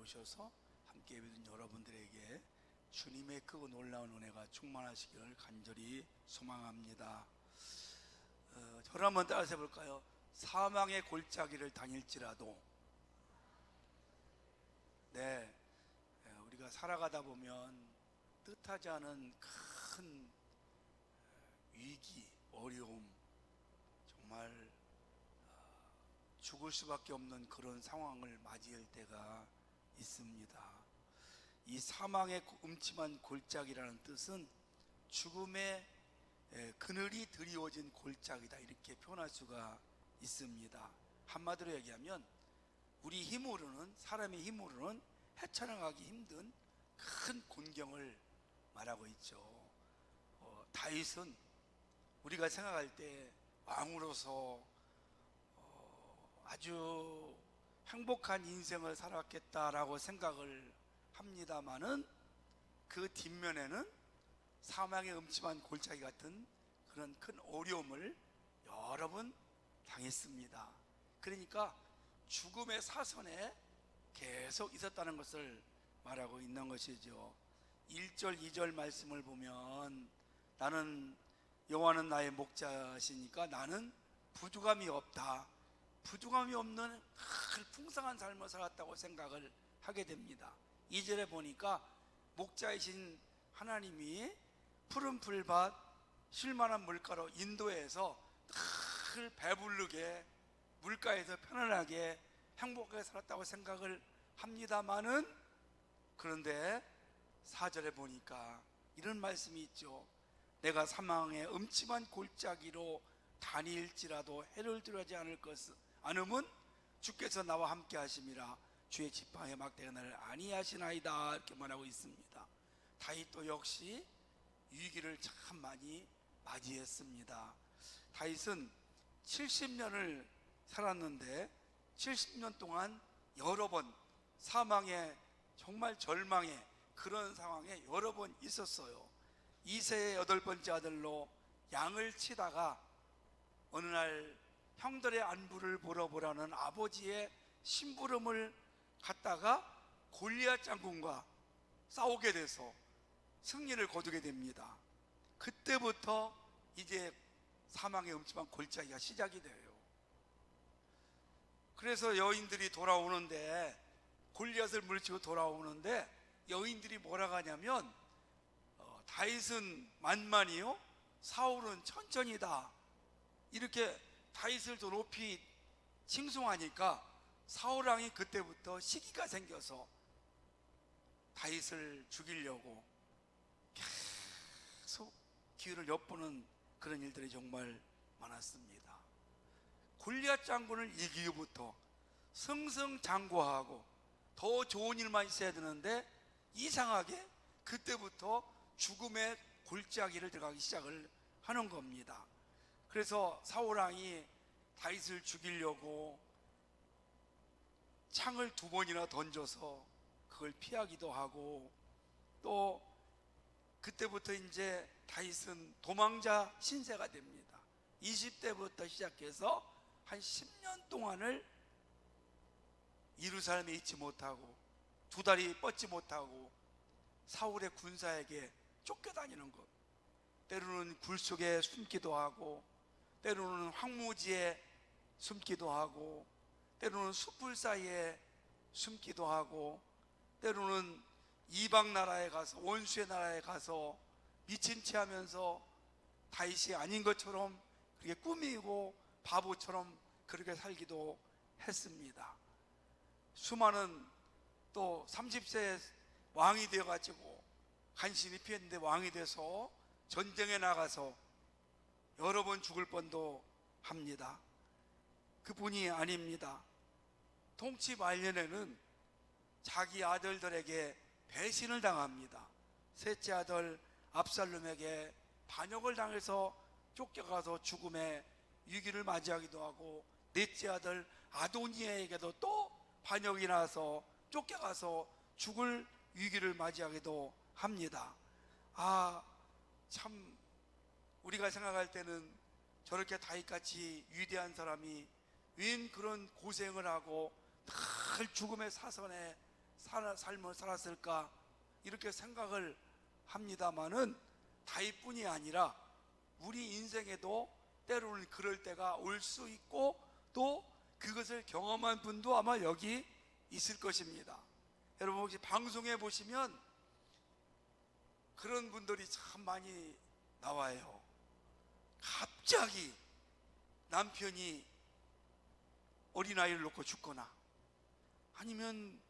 오셔서 함께 예배드린 여러분들에게 주님의 크고 놀라운 은혜가 충만하시기를 간절히 소망합니다. 저를 한번 따라서 해볼까요? 사망의 골짜기를 다닐지라도. 네, 우리가 살아가다 보면 뜻하지 않은 큰 위기, 어려움, 정말 죽을 수밖에 없는 그런 상황을 맞이할 때가 있습니다. 이 사망의 음침한 골짜기라는 뜻은 죽음의 그늘이 드리워진 골짜기다, 이렇게 표현할 수가 있습니다. 한마디로 얘기하면 우리 힘으로는, 사람의 힘으로는 헤쳐나가기 힘든 큰 곤경을 말하고 있죠. 다윗은 우리가 생각할 때 왕으로서 아주 행복한 인생을 살았겠다라고 생각을 합니다마는 그 뒷면에는 사망의 음침한 골짜기 같은 그런 큰 어려움을 여러 번 당했습니다. 그러니까 죽음의 사선에 계속 있었다는 것을 말하고 있는 것이죠. 1절 2절 말씀을 보면 나는 여호와는 나의 목자시니까 나는 부족함이 없다, 부족함이 없는 풍성한 삶을 살았다고 생각을 하게 됩니다. 2절에 보니까 목자이신 하나님이 푸른 풀밭 쉴만한 물가로 인도해서 늘 배부르게 물가에서 편안하게 행복하게 살았다고 생각을 합니다마는, 그런데 4절에 보니까 이런 말씀이 있죠. 내가 사망의 음침한 골짜기로 다닐지라도 해를 두려워하지 않으면 주께서 나와 함께 하심이라, 주의 지팡이의 막대가 나를 안위하시나이다, 이렇게 말하고 있습니다. 다윗도 역시 위기를 참 많이 맞이했습니다. 다윗은 70년을 살았는데 70년 동안 여러 번 사망의, 정말 절망의 그런 상황에 여러 번 있었어요. 이새의 8번째 아들로 양을 치다가 어느 날 형들의 안부를 보러 보라는 아버지의 심부름을 갔다가 골리앗 장군과 싸우게 돼서 승리를 거두게 됩니다. 그때부터 이제 사망의 음침한 골짜기가 시작이 돼요. 그래서 여인들이 돌아오는데, 골리앗을 물리치고 돌아오는데 여인들이 뭐라고 하냐면 다윗은 만만이요 사울은 천천히다, 이렇게 다윗을 더 높이 칭송하니까 사울왕이 그때부터 시기가 생겨서 다윗을 죽이려고 계속 기회를 엿보는 그런 일들이 정말 많았습니다. 골리앗 장군을 이기기부터 승승장구하고 더 좋은 일만 있어야 되는데 이상하게 그때부터 죽음의 골짜기를 들어가기 시작을 하는 겁니다. 그래서 사울왕이 다윗을 죽이려고 창을 2번이나 던져서 그걸 피하기도 하고, 또 그때부터 이제 다윗은 도망자 신세가 됩니다. 20대부터 시작해서 한 10년 동안을 예루살렘에 있지 못하고 2다리 뻗지 못하고 사울의 군사에게 쫓겨다니는 것, 때로는 굴 속에 숨기도 하고, 때로는 황무지에 숨기도 하고, 때로는 숯불 사이에 숨기도 하고, 때로는 이방 나라에 가서, 원수의 나라에 가서 미친 채 하면서 다윗이 아닌 것처럼 그렇게 꾸미고 바보처럼 그렇게 살기도 했습니다. 수많은, 또 30세에 왕이 되어가지고 간신히 피했는데 왕이 돼서 전쟁에 나가서 여러 번 죽을 뻔도 합니다. 그뿐이 아닙니다. 통치 말년에는 자기 아들들에게 배신을 당합니다. 셋째 아들 압살롬에게 반역을 당해서 쫓겨가서 죽음의 위기를 맞이하기도 하고, 넷째 아들 아도니아에게도 또 반역이 나서 쫓겨가서 죽을 위기를 맞이하기도 합니다. 참 우리가 생각할 때는 저렇게 다윗같이 위대한 사람이 웬 그런 고생을 하고 늘 죽음의 사선에 삶을 살았을까 이렇게 생각을 합니다마는 다윗뿐이 아니라 우리 인생에도 때로는 그럴 때가 올 수 있고 또 그것을 경험한 분도 아마 여기 있을 것입니다. 여러분 혹시 방송에 보시면 그런 분들이 참 많이 나와요. 갑자기 남편이 어린아이를 놓고 죽거나 아니면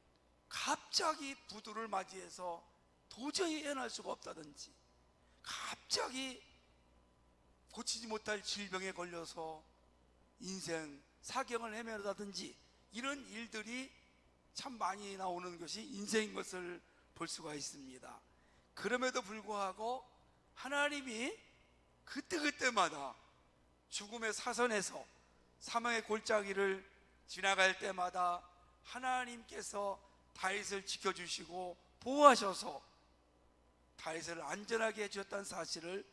갑자기 부두를 맞이해서 도저히 해낼 수가 없다든지 갑자기 고치지 못할 질병에 걸려서 인생 사경을 헤매다든지 이런 일들이 참 많이 나오는 것이 인생인 것을 볼 수가 있습니다. 그럼에도 불구하고 하나님이 그때그때마다 죽음의 사선에서 사망의 골짜기를 지나갈 때마다 하나님께서 다윗을 지켜주시고 보호하셔서 다윗을 안전하게 해주셨다는 사실을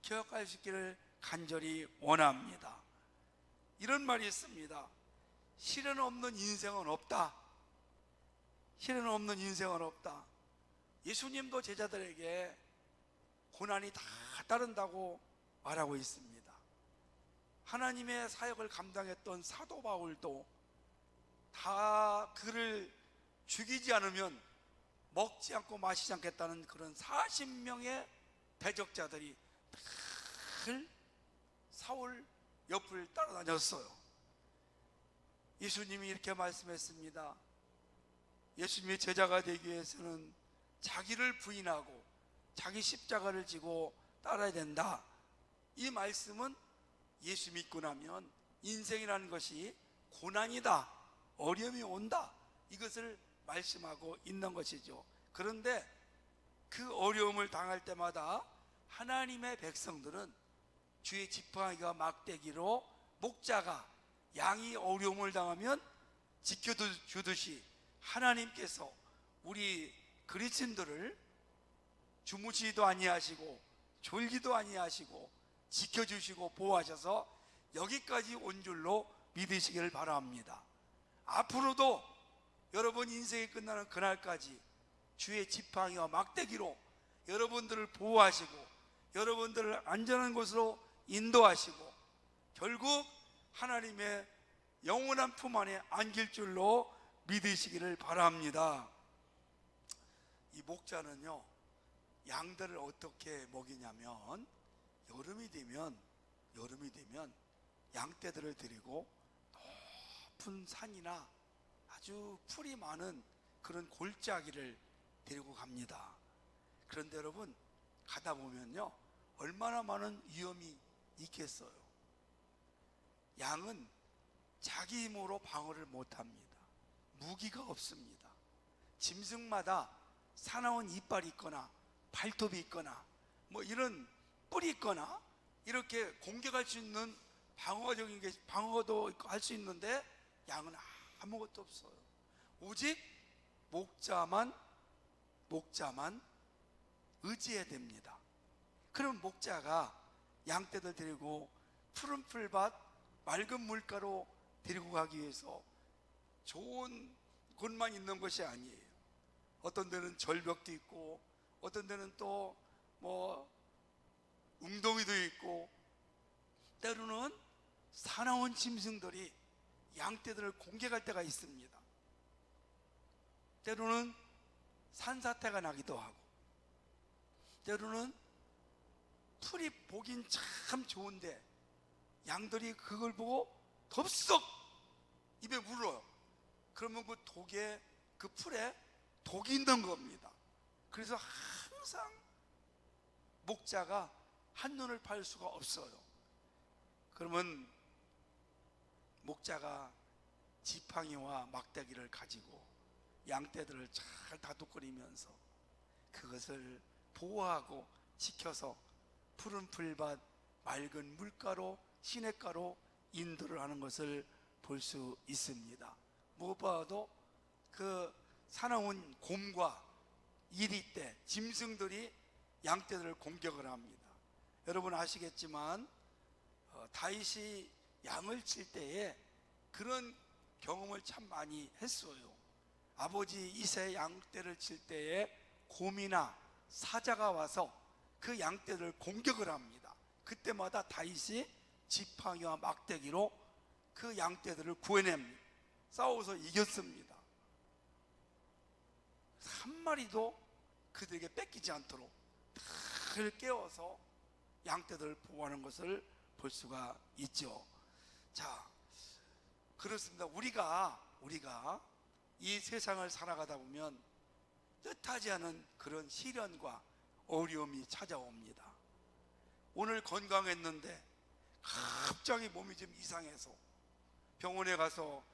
기억할 수 있기를 간절히 원합니다. 이런 말이 있습니다. 시련 없는 인생은 없다. 시련 없는 인생은 없다. 예수님도 제자들에게 고난이 다 따른다고 말하고 있습니다. 하나님의 사역을 감당했던 사도 바울도 다 그를 죽이지 않으면 먹지 않고 마시지 않겠다는 그런 40명의 대적자들이 늘 사울 옆을 따라다녔어요. 예수님이 이렇게 말씀했습니다. 예수님의 제자가 되기 위해서는 자기를 부인하고 자기 십자가를 지고 따라야 된다. 이 말씀은 예수 믿고 나면 인생이라는 것이 고난이다, 어려움이 온다, 이것을 말씀하고 있는 것이죠. 그런데 그 어려움을 당할 때마다 하나님의 백성들은 주의 지팡이가 막대기로 목자가 양이 어려움을 당하면 지켜주듯이 하나님께서 우리 그리스도인들을 주무시지도 아니하시고 졸기도 아니하시고 지켜주시고 보호하셔서 여기까지 온 줄로 믿으시기를 바랍니다. 앞으로도 여러분 인생이 끝나는 그날까지 주의 지팡이와 막대기로 여러분들을 보호하시고 여러분들을 안전한 곳으로 인도하시고 결국 하나님의 영원한 품 안에 안길 줄로 믿으시기를 바랍니다. 이 목자는요, 양들을 어떻게 먹이냐면 여름이 되면 양떼들을 데리고 높은 산이나 아주 풀이 많은 그런 골짜기를 데리고 갑니다. 그런데 여러분 가다 보면요, 얼마나 많은 위험이 있겠어요. 양은 자기 힘으로 방어를 못합니다. 무기가 없습니다. 짐승마다 사나운 이빨이 있거나 발톱이 있거나 뭐 이런 뿔이 있거나 이렇게 공격할 수 있는 방어적인 게 방어도 할 수 있는데 양은 아무것도 없어요. 오직 목자만 의지해야 됩니다. 그럼 목자가 양떼들 데리고 푸른 풀밭 맑은 물가로 데리고 가기 위해서 좋은 곳만 있는 것이 아니에요. 어떤 데는 절벽도 있고 어떤 데는 또 뭐 웅덩이도 있고 때로는 사나운 짐승들이 양떼들을 공격할 때가 있습니다. 때로는 산사태가 나기도 하고 때로는 풀이 보긴 참 좋은데 양들이 그걸 보고 덥석 입에 물어요. 그러면 그 독에 그 풀에 독이 있는 겁니다. 그래서 항상 목자가 한눈을 팔 수가 없어요. 그러면 목자가 지팡이와 막대기를 가지고 양떼들을 잘 다독거리면서 그것을 보호하고 지켜서 푸른 풀밭 맑은 물가로 시냇가로 인도를 하는 것을 볼 수 있습니다. 무엇보다도 그 사나운 곰과 이리떼 짐승들이 양떼들을 공격을 합니다. 여러분 아시겠지만 다윗이 양을 칠 때에 그런 경험을 참 많이 했어요. 아버지 이세 양떼를 칠 때에 곰이나 사자가 와서 그 양떼를 공격을 합니다. 그때마다 다윗이 지팡이와 막대기로 그 양떼들을 구해냅니다. 싸워서 이겼습니다. 한 마리도 그들에게 뺏기지 않도록 다 깨워서 양떼들을 보호하는 것을 볼 수가 있죠. 자, 그렇습니다. 우리가 이 세상을 살아가다 보면 뜻하지 않은 그런 시련과 어려움이 찾아옵니다. 오늘 건강했는데 갑자기 몸이 좀 이상해서 병원에 가서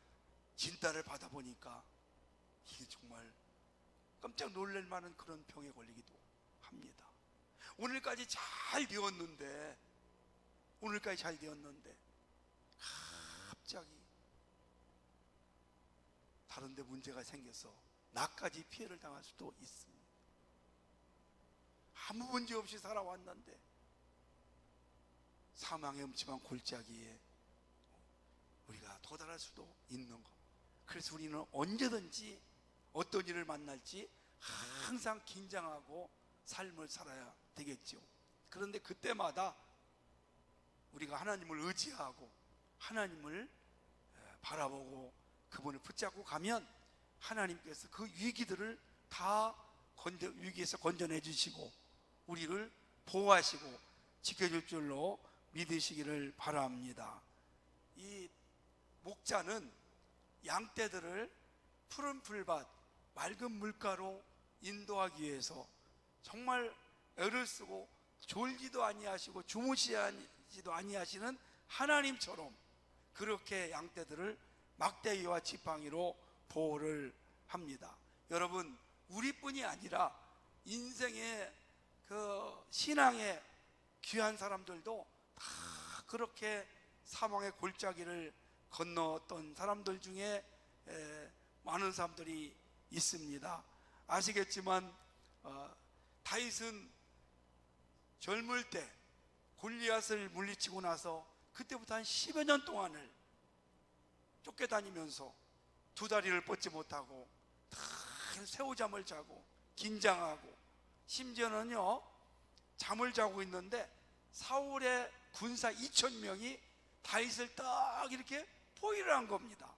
진단을 받아보니까 이게 정말 깜짝 놀랄 만한 그런 병에 걸리기도 합니다. 오늘까지 잘 되었는데 갑자기 다른 데 문제가 생겨서 나까지 피해를 당할 수도 있습니다. 아무 문제 없이 살아왔는데 사망의 음침한 골짜기에 우리가 도달할 수도 있는 것. 그래서 우리는 언제든지 어떤 일을 만날지 항상 긴장하고 삶을 살아야 되겠죠. 그런데 그때마다 우리가 하나님을 의지하고 하나님을 바라보고 그분을 붙잡고 가면 하나님께서 그 위기들을 다 위기에서 건져내 주시고 우리를 보호하시고 지켜줄 줄로 믿으시기를 바랍니다. 이 목자는 양떼들을 푸른 풀밭, 맑은 물가로 인도하기 위해서 정말 애를 쓰고 졸지도 아니하시고 주무시지도 아니하시는 하나님처럼 그렇게 양떼들을 막대기와 지팡이로 보호를 합니다. 여러분, 우리뿐이 아니라 인생의 그 신앙의 귀한 사람들도 다 그렇게 사망의 골짜기를 건넜던 사람들 중에 많은 사람들이 있습니다. 아시겠지만 다윗은 젊을 때 골리앗을 물리치고 나서 그때부터 한 10여 년 동안을 쫓겨다니면서 두 다리를 뻗지 못하고 다 새우잠을 자고 긴장하고 심지어는요 잠을 자고 있는데 사울의 군사 2,000명이 다윗을 딱 이렇게 포위를 한 겁니다.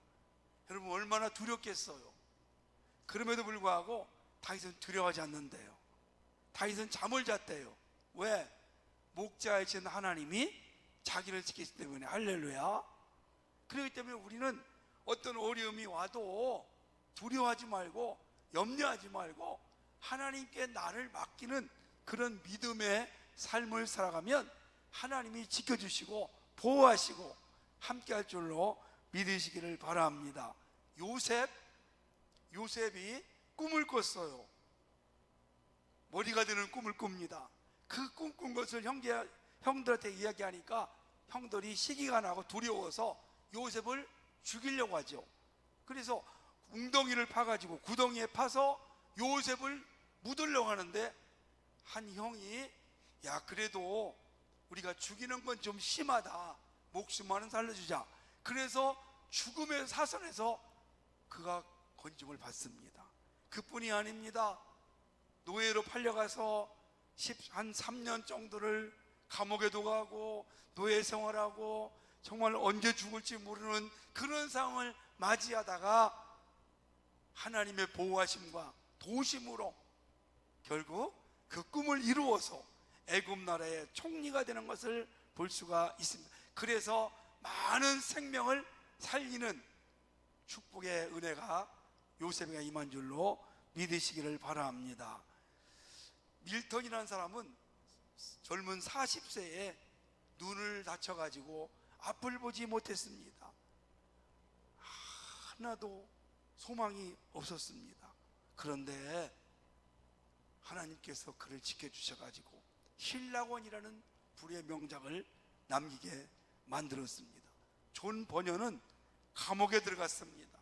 여러분 얼마나 두렵겠어요. 그럼에도 불구하고 다윗은 두려워하지 않는데요. 다윗은 잠을 잤대요. 왜? 목자이신 하나님이 자기를 지키기 때문에. 할렐루야. 그렇기 때문에 우리는 어떤 어려움이 와도 두려워하지 말고 염려하지 말고 하나님께 나를 맡기는 그런 믿음의 삶을 살아가면 하나님이 지켜주시고 보호하시고 함께할 줄로 믿으시기를 바랍니다. 요셉이 꿈을 꿨어요. 머리가 되는 꿈을 꿉니다. 그 꿈 꾼 것을 형들한테 이야기하니까 형들이 시기가 나고 두려워서 요셉을 죽이려고 하죠. 그래서 웅덩이를 파가지고 구덩이에 파서 요셉을 묻으려고 하는데 한 형이 야 그래도 우리가 죽이는 건 좀 심하다. 목숨만은 살려주자. 그래서 죽음의 사선에서 그가 건짐을 받습니다. 그뿐이 아닙니다. 노예로 팔려가서 한 3년 정도를 감옥에도 가고 노예 생활하고 정말 언제 죽을지 모르는 그런 상황을 맞이하다가 하나님의 보호하심과 도우심으로 결국 그 꿈을 이루어서 애굽 나라의 총리가 되는 것을 볼 수가 있습니다. 그래서 많은 생명을 살리는 축복의 은혜가 요셉에게 임한 줄로 믿으시기를 바랍니다. 밀턴이라는 사람은 젊은 40세에 눈을 다쳐가지고 앞을 보지 못했습니다. 하나도 소망이 없었습니다. 그런데 하나님께서 그를 지켜주셔가지고 힐라곤이라는 불의 명작을 남기게 만들었습니다. 존 버녀는 감옥에 들어갔습니다.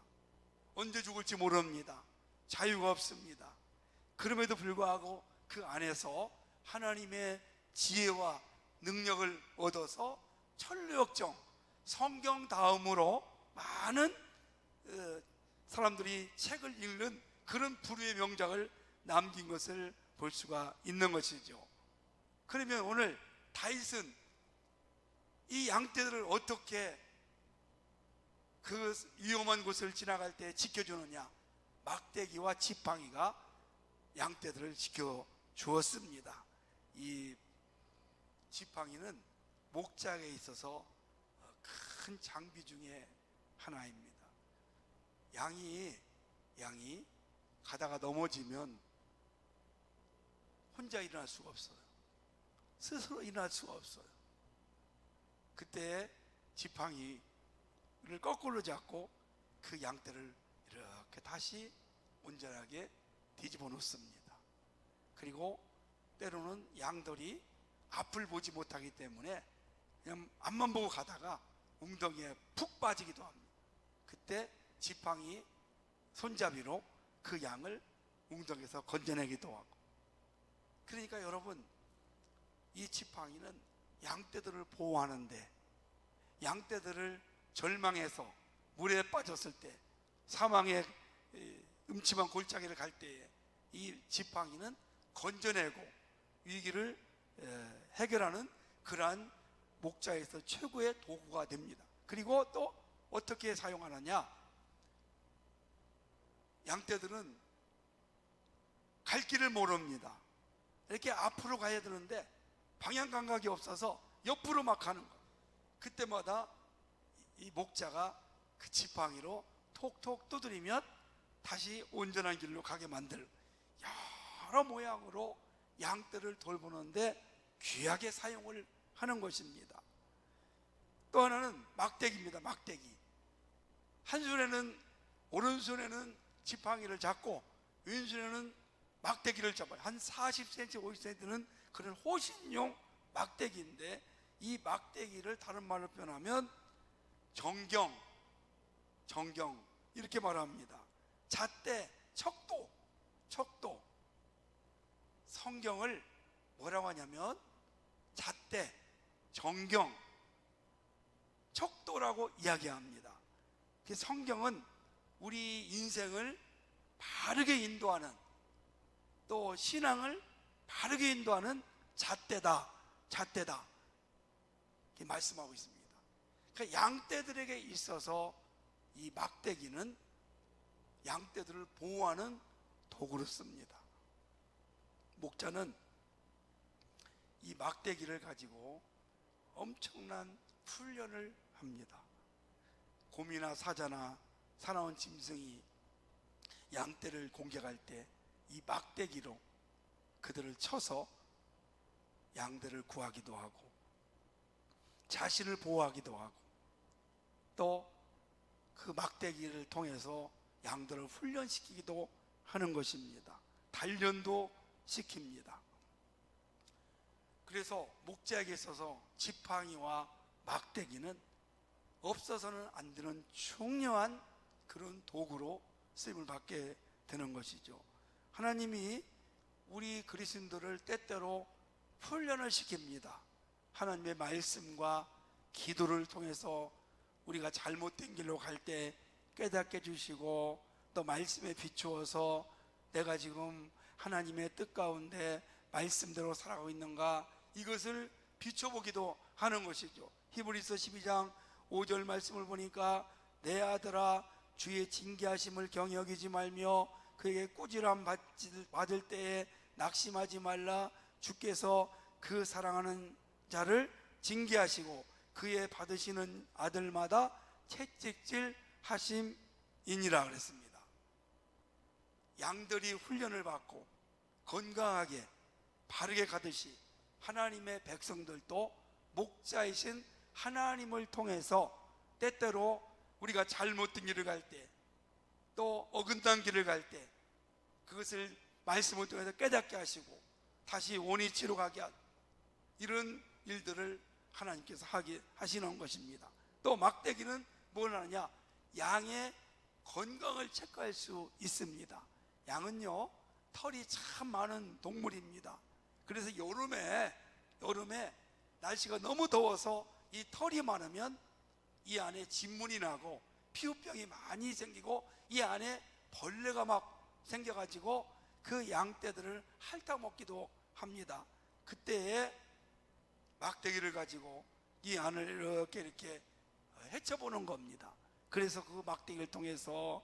언제 죽을지 모릅니다. 자유가 없습니다. 그럼에도 불구하고 그 안에서 하나님의 지혜와 능력을 얻어서 천루역정 성경 다음으로 많은 사람들이 책을 읽는 그런 부류의 명작을 남긴 것을 볼 수가 있는 것이죠. 그러면 오늘 다윗은 이 양떼들을 어떻게 그 위험한 곳을 지나갈 때 지켜주느냐? 막대기와 지팡이가 양떼들을 지켜주었습니다. 이 지팡이는 목장에 있어서 큰 장비 중에 하나입니다. 양이 가다가 넘어지면 혼자 일어날 수가 없어요. 스스로 일어날 수가 없어요. 그때 지팡이를 거꾸로 잡고 그 양떼를 이렇게 다시 온전하게 뒤집어 놓습니다. 그리고 때로는 양들이 앞을 보지 못하기 때문에 그냥 앞만 보고 가다가 웅덩이에 푹 빠지기도 합니다. 그때 지팡이 손잡이로 그 양을 웅덩이에서 건져내기도 하고. 그러니까 여러분, 이 지팡이는 양떼들을 보호하는데, 양떼들을 절망해서 물에 빠졌을 때, 사망의 음침한 골짜기를 갈 때에 이 지팡이는 건져내고 위기를 해결하는 그러한 목자에서 최고의 도구가 됩니다. 그리고 또 어떻게 사용하느냐? 양떼들은 갈 길을 모릅니다. 이렇게 앞으로 가야 되는데 방향 감각이 없어서 옆으로 막 가는 거예요. 그때마다 이 목자가 그 지팡이로 톡톡 두드리면 다시 온전한 길로 가게 만들, 여러 모양으로 양떼를 돌보는데 귀하게 사용을 하는 것입니다. 또 하나는 막대기입니다. 막대기. 한 손에는, 오른손에는 지팡이를 잡고 왼손에는 막대기를 잡아요. 한 40cm, 50cm는 그런 호신용 막대기인데, 이 막대기를 다른 말로 표현하면 정경 이렇게 말합니다. 잣대, 척도. 성경을 뭐라고 하냐면 잣대, 정경, 척도라고 이야기합니다. 성경은 우리 인생을 바르게 인도하는, 또 신앙을 바르게 인도하는 잣대다 이렇게 말씀하고 있습니다. 그러니까 양떼들에게 있어서 이 막대기는 양떼들을 보호하는 도구로 씁니다. 목자는 이 막대기를 가지고 엄청난 훈련을 합니다. 곰이나 사자나 사나운 짐승이 양떼를 공격할 때 이 막대기로 그들을 쳐서 양들을 구하기도 하고 자신을 보호하기도 하고, 또 그 막대기를 통해서 양들을 훈련시키기도 하는 것입니다. 단련도 시킵니다. 그래서 목자에게 있어서 지팡이와 막대기는 없어서는 안 되는 중요한 그런 도구로 쓰임을 받게 되는 것이죠. 하나님이 우리 그리스도인들을 때때로 훈련을 시킵니다. 하나님의 말씀과 기도를 통해서 우리가 잘못된 길로 갈 때 깨닫게 해주시고, 또 말씀에 비추어서 내가 지금 하나님의 뜻 가운데 말씀대로 살아가고 있는가, 이것을 비춰보기도 하는 것이죠. 히브리서 12장 5절 말씀을 보니까 내 아들아 주의 징계하심을 경히 여기지 말며 그에게 꾸지람 받을 때에 낙심하지 말라. 주께서 그 사랑하는 자를 징계하시고 그의 받으시는 아들마다 채찍질 하심이니라 그랬습니다. 양들이 훈련을 받고 건강하게 바르게 가듯이 하나님의 백성들도 목자이신 하나님을 통해서 때때로 우리가 잘못된 길을 갈 때, 또 어긋난 길을 갈 때 그것을 말씀을 통해서 깨닫게 하시고 다시 원위치로 가게 하는 이런 일들을 하나님께서 하게 하시는 것입니다. 또 막대기는 뭘 하느냐? 양의 건강을 체크할 수 있습니다. 양은요, 털이 참 많은 동물입니다. 그래서 여름에 날씨가 너무 더워서 이 털이 많으면 이 안에 진물이 나고 피부병이 많이 생기고 이 안에 벌레가 막 생겨가지고 그 양떼들을 핥아먹기도 합니다. 그때에 막대기를 가지고 이 안을 이렇게 헤쳐보는 겁니다. 그래서 그 막대기를 통해서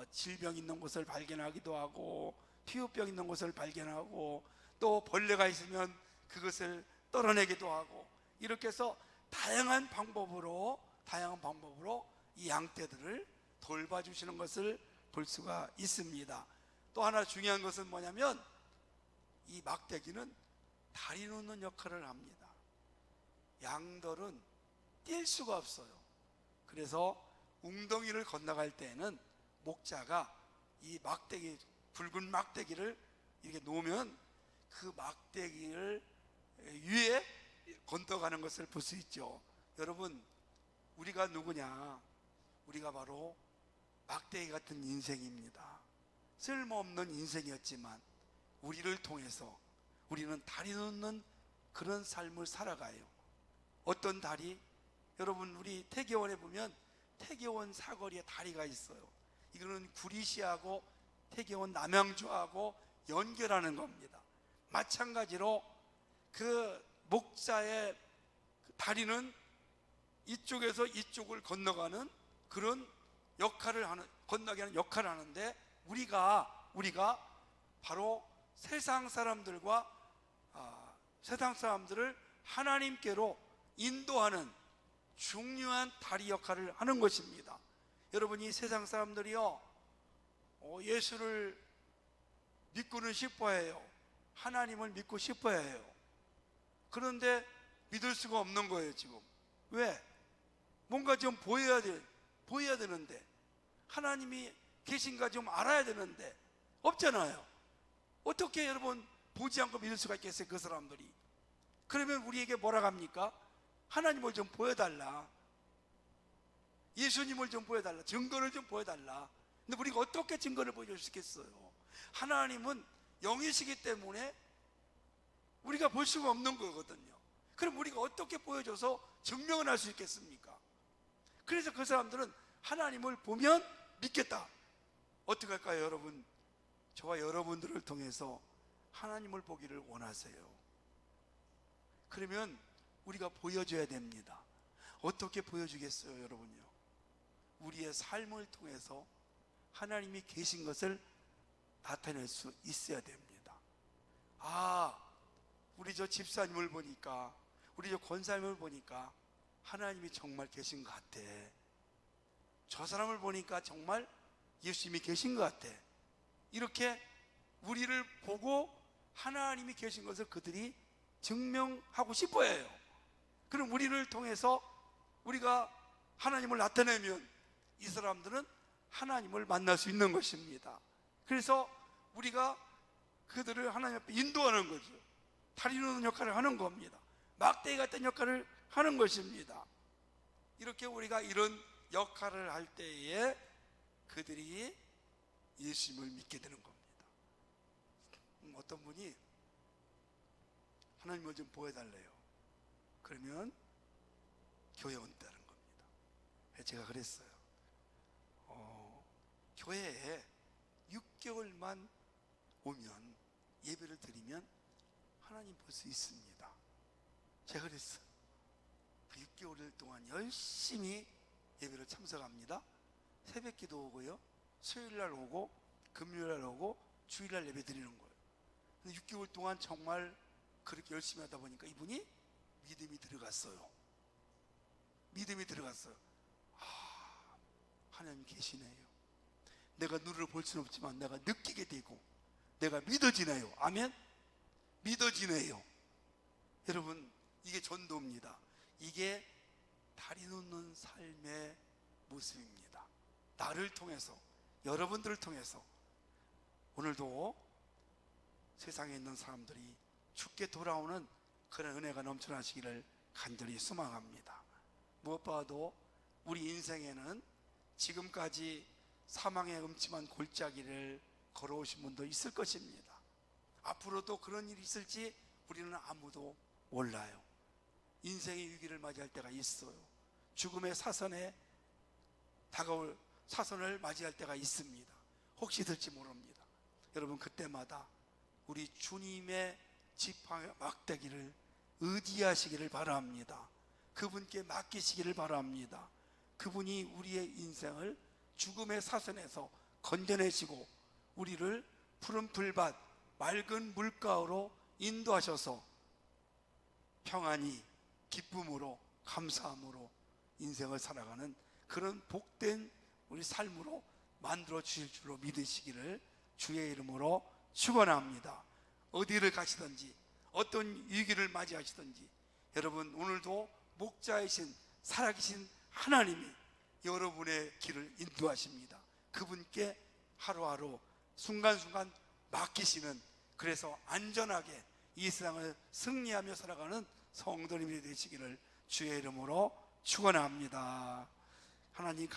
질병 있는 곳을 발견하기도 하고 피부병 있는 곳을 발견하고 또 벌레가 있으면 그것을 떨어내기도 하고 이렇게 해서 다양한 방법으로 이 양떼들을 돌봐주시는 것을 볼 수가 있습니다. 또 하나 중요한 것은 뭐냐면 이 막대기는 다리 놓는 역할을 합니다. 양들은 뛸 수가 없어요. 그래서 웅덩이를 건너갈 때에는 목자가 이 막대기, 붉은 막대기를 이렇게 놓으면 그 막대기를 위에 건너가는 것을 볼 수 있죠. 여러분, 우리가 누구냐? 우리가 바로 막대기 같은 인생입니다. 쓸모없는 인생이었지만 우리를 통해서 우리는 다리 놓는 그런 삶을 살아가요. 어떤 다리? 여러분, 우리 태계원에 보면 태계원 사거리에 다리가 있어요. 이거는 구리시하고 태계원 남양주하고 연결하는 겁니다. 마찬가지로 그 목자의 다리는 이쪽에서 이쪽을 건너가는 그런 건너게 하는 역할을 하는데 우리가 바로 세상 사람들을 하나님께로 인도하는 중요한 다리 역할을 하는 것입니다. 여러분, 이 세상 사람들이요, 예수를 믿고는 싶어해요. 하나님을 믿고 싶어해요. 그런데 믿을 수가 없는 거예요. 지금 왜? 뭔가 좀 보여야 되는데, 하나님이 계신가 좀 알아야 되는데 없잖아요. 어떻게 여러분 보지 않고 믿을 수가 있겠어요, 그 사람들이? 그러면 우리에게 뭐라 합니까? 하나님을 좀 보여달라, 예수님을 좀 보여달라, 증거를 좀 보여달라. 근데 우리가 어떻게 증거를 보여줄 수 있겠어요? 하나님은 영이시기 때문에 우리가 볼 수가 없는 거거든요. 그럼 우리가 어떻게 보여줘서 증명을 할 수 있겠습니까? 그래서 그 사람들은 하나님을 보면 믿겠다. 어떻게 할까요, 여러분? 저와 여러분들을 통해서 하나님을 보기를 원하세요. 그러면 우리가 보여줘야 됩니다. 어떻게 보여주겠어요, 여러분요? 우리의 삶을 통해서 하나님이 계신 것을 나타낼 수 있어야 됩니다. 우리 저 집사님을 보니까, 우리 저 권사님을 보니까 하나님이 정말 계신 것 같아. 저 사람을 보니까 정말 예수님이 계신 것 같아. 이렇게 우리를 보고 하나님이 계신 것을 그들이 증명하고 싶어 해요. 그럼 우리를 통해서 우리가 하나님을 나타내면 이 사람들은 하나님을 만날 수 있는 것입니다. 그래서 우리가 그들을 하나님 앞에 인도하는 거죠. 다리 놓는 역할을 하는 겁니다. 막대기 같은 역할을 하는 것입니다. 이렇게 우리가 이런 역할을 할 때에 그들이 예수님을 믿게 되는 겁니다. 어떤 분이 하나님을 좀 보여달래요. 그러면 교회 온다는 겁니다. 제가 그랬어요. 교회에 6개월만 오면, 예배를 드리면 하나님 볼 수 있습니다. 제가 그랬어요. 그 6개월 동안 열심히 예배를 참석합니다. 새벽 기도 오고요, 수요일날 오고, 금요일날 오고, 주일날 예배 드리는 거예요. 6개월 동안 정말 그렇게 열심히 하다 보니까 이분이 믿음이 들어갔어요. 하나님 계시네요. 내가 눈으로 볼 수는 없지만 내가 느끼게 되고 내가 믿어지네요. 아멘. 믿어지네요. 여러분, 이게 전도입니다. 이게 다리 놓는 삶의 모습입니다. 나를 통해서, 여러분들을 통해서 오늘도 세상에 있는 사람들이 죽게 돌아오는 그런 은혜가 넘쳐나시기를 간절히 소망합니다. 무엇보다도 우리 인생에는 지금까지 사망의 음침한 골짜기를 걸어오신 분도 있을 것입니다. 앞으로도 그런 일이 있을지 우리는 아무도 몰라요. 인생의 위기를 맞이할 때가 있어요. 죽음의 사선에 다가올 사선을 맞이할 때가 있습니다. 혹시 될지 모릅니다. 여러분, 그때마다 우리 주님의 지팡이 막대기를 의지하시기를 바랍니다. 그분께 맡기시기를 바랍니다. 그분이 우리의 인생을 죽음의 사선에서 건져내시고 우리를 푸른 풀밭 맑은 물가로 인도하셔서 평안히 기쁨으로 감사함으로 인생을 살아가는 그런 복된 우리 삶으로 만들어 주실 줄로 믿으시기를 주의 이름으로 축원합니다. 어디를 가시든지 어떤 위기를 맞이하시든지 여러분, 오늘도 목자이신 살아계신 하나님이 여러분의 길을 인도하십니다. 그분께 하루하루 순간순간 맡기시는, 그래서 안전하게 이 세상을 승리하며 살아가는 성도님이 되시기를 주의 이름으로 축원합니다. 하나님